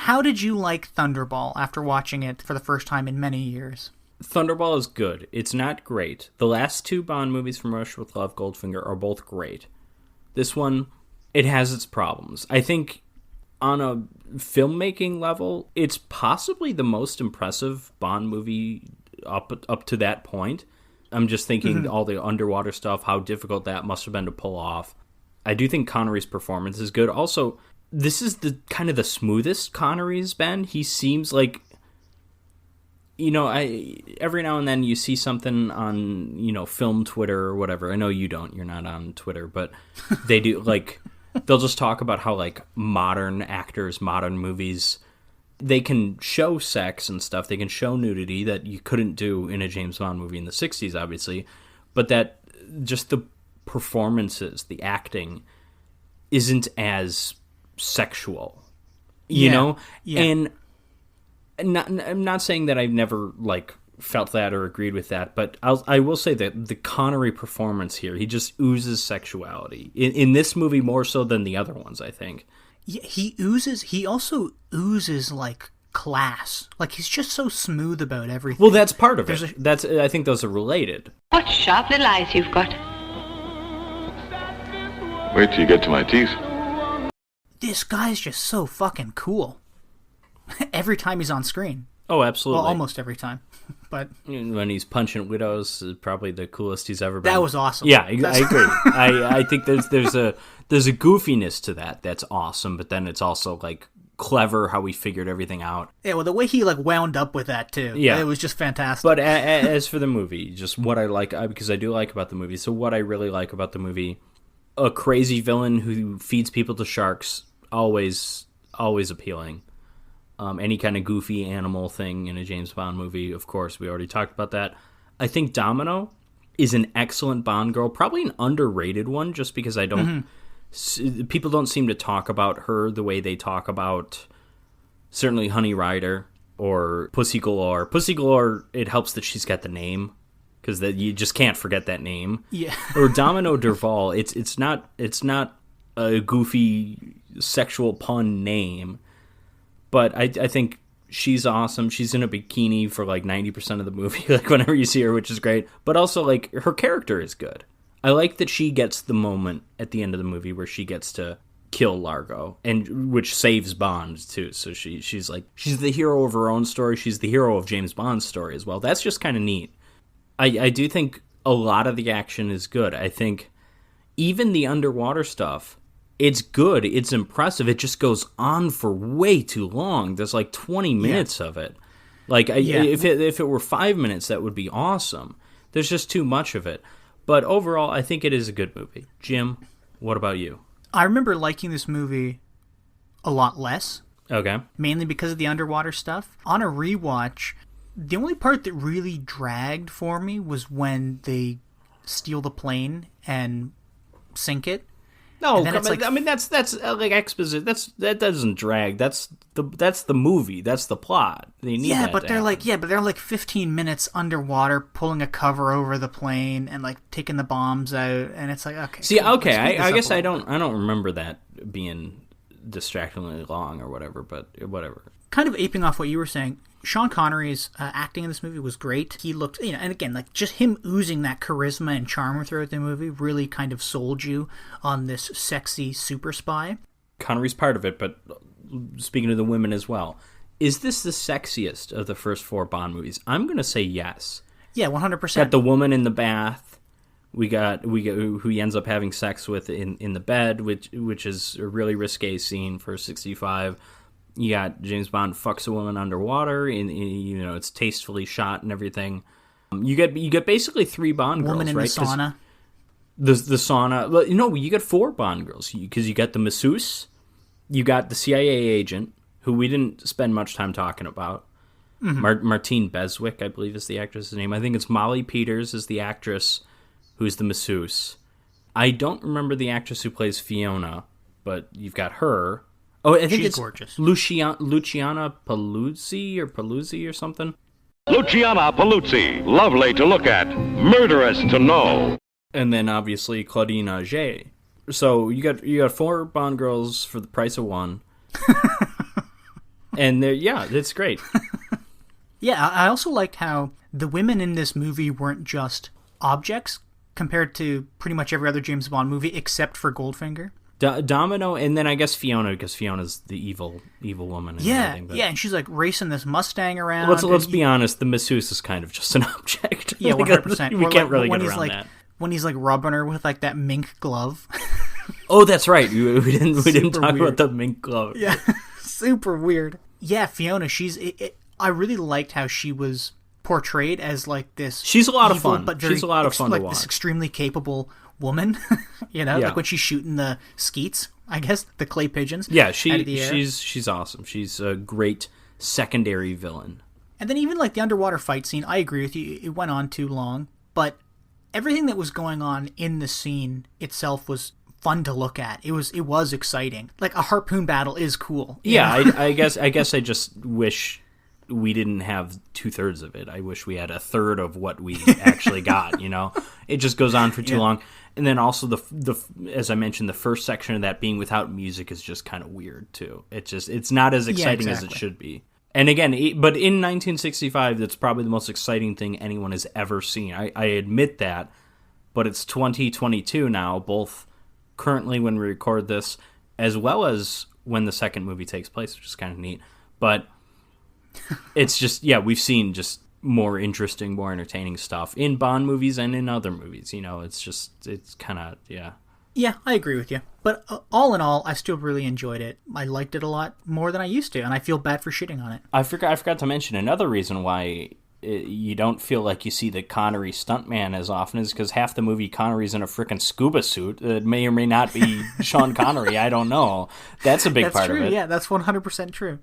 how did you like Thunderball after watching it for the first time in many years? Thunderball is good. It's not great. The last two Bond movies from Russia with Love, Goldfinger, are both great. This one, it has its problems. I think on a filmmaking level, it's possibly the most impressive Bond movie up to that point. I'm just thinking all the underwater stuff, how difficult that must have been to pull off. I do think Connery's performance is good. Also, this is the kind of the smoothest Connery's been. He seems like, every now and then you see something on, film Twitter or whatever. I know you don't. You're not on Twitter, but they do, like, they'll just talk about how, like, modern actors, modern movies, they can show sex and stuff. They can show nudity that you couldn't do in a James Bond movie in the 60s, obviously. But that just the performances, the acting, isn't as sexual, you know? Yeah. And I'm not saying that I've never, like, felt that or agreed with that, but I will say that the Connery performance here, he just oozes sexuality. In this movie more so than the other ones, I think. Yeah, he also oozes, like, class. Like, he's just so smooth about everything. Well, that's part of it. I think those are related. What sharp little eyes you've got. Wait till you get to my teeth. This guy's just so fucking cool. Every time he's on screen. Oh, absolutely. Well, almost every time. But when he's punching widows, is probably the coolest he's ever been. That was awesome. Yeah, I agree. I think there's a goofiness to that that's awesome, but then it's also, like, clever how we figured everything out. Yeah, well, the way he, like, wound up with that too. Yeah, it was just fantastic. But as for the movie, just what I like, because I do like about the movie. So what I really like about the movie, a crazy villain who feeds people to sharks, always appealing. Any kind of goofy animal thing in a James Bond movie, of course, we already talked about that. I think Domino is an excellent Bond girl, probably an underrated one, just because I don't... people don't seem to talk about her the way they talk about, certainly, Honey Rider or Pussy Galore. Pussy Galore, it helps that she's got the name, because you just can't forget that name. Yeah. Or Domino Derval, it's not a goofy sexual pun name. But I think she's awesome. She's in a bikini for, like, 90% of the movie, like, whenever you see her, which is great. But also, like, her character is good. I like that she gets the moment at the end of the movie where she gets to kill Largo, and which saves Bond, too. So she's the hero of her own story. She's the hero of James Bond's story as well. That's just kind of neat. I do think a lot of the action is good. I think even the underwater stuff, it's good. It's impressive. It just goes on for way too long. There's like 20 minutes of it. Like, if it were 5 minutes, that would be awesome. There's just too much of it. But overall, I think it is a good movie. Jim, what about you? I remember liking this movie a lot less. Okay. Mainly because of the underwater stuff. On a rewatch, the only part that really dragged for me was when they steal the plane and sink it. No, I mean that's like exposition. That doesn't drag. That's the movie. That's the plot. They need but they're like 15 minutes underwater, pulling a cover over the plane and, like, taking the bombs out, and it's like, okay. See, okay, I guess I don't remember that being distractingly long or whatever, but whatever. Kind of aping off what you were saying, Sean Connery's acting in this movie was great. He looked, and again, like, just him oozing that charisma and charm throughout the movie really kind of sold you on this sexy super spy. Connery's part of it, but speaking of the women as well, is this the sexiest of the first four Bond movies? I'm going to say yes. Yeah, 100%. Got the woman in the bath. We got who he ends up having sex with in the bed, which is a really risque scene for 65. You got James Bond fucks a woman underwater, and it's tastefully shot and everything. You get basically three Bond girls, woman in right? the sauna. The sauna. No, you get four Bond girls because you got the masseuse, you got the CIA agent who we didn't spend much time talking about. Mm-hmm. Martine Beswick, I believe, is the actress's name. I think it's Molly Peters is the actress who's the masseuse. I don't remember the actress who plays Fiona, but you've got her. Oh, I think she's it's gorgeous. Luciana Paluzzi or something. Luciana Paluzzi, lovely to look at, murderous to know. And then obviously Claudine Auger. So you got four Bond girls for the price of one. And it's great. Yeah, I also liked how the women in this movie weren't just objects compared to pretty much every other James Bond movie except for Goldfinger. Domino, and then I guess Fiona, because Fiona's the evil woman. And and she's like racing this Mustang around. Let's be honest, the masseuse is kind of just an object. Yeah, 100%. We can't really get around that. When he's like rubbing her with like that mink glove. Oh, that's right. We didn't talk about the mink glove. Yeah, super weird. Yeah, Fiona, I really liked how she was portrayed as like this. She's a lot of evil, fun. But very, she's a lot of fun to watch. This extremely capable woman, like when she's shooting the skeets, I guess, the clay pigeons. Yeah, out of the air. she's awesome. She's a great secondary villain. And then even like the underwater fight scene, I agree with you. It went on too long, but everything that was going on in the scene itself was fun to look at. It was exciting. Like a harpoon battle is cool. Yeah, I guess I just wish we didn't have 2/3 of it. I wish we had 1/3 of what we actually got. It just goes on for too long. And then also the as I mentioned, the first section of that being without music is just kind of weird too. It's not as exciting as it should be. And again, but in 1965, that's probably the most exciting thing anyone has ever seen. I admit that, but it's 2022 now, both currently when we record this, as well as when the second movie takes place, which is kind of neat. But it's just, we've seen just more interesting, more entertaining stuff in Bond movies and in other movies. It's kind of, Yeah, I agree with you. But all in all, I still really enjoyed it. I liked it a lot more than I used to, and I feel bad for shitting on it. I forgot to mention another reason why you don't feel like you see the Connery stuntman as often is because half the movie Connery's in a freaking scuba suit. It may or may not be Sean Connery. I don't know. That's a big part true. of it. Yeah, that's 100% true.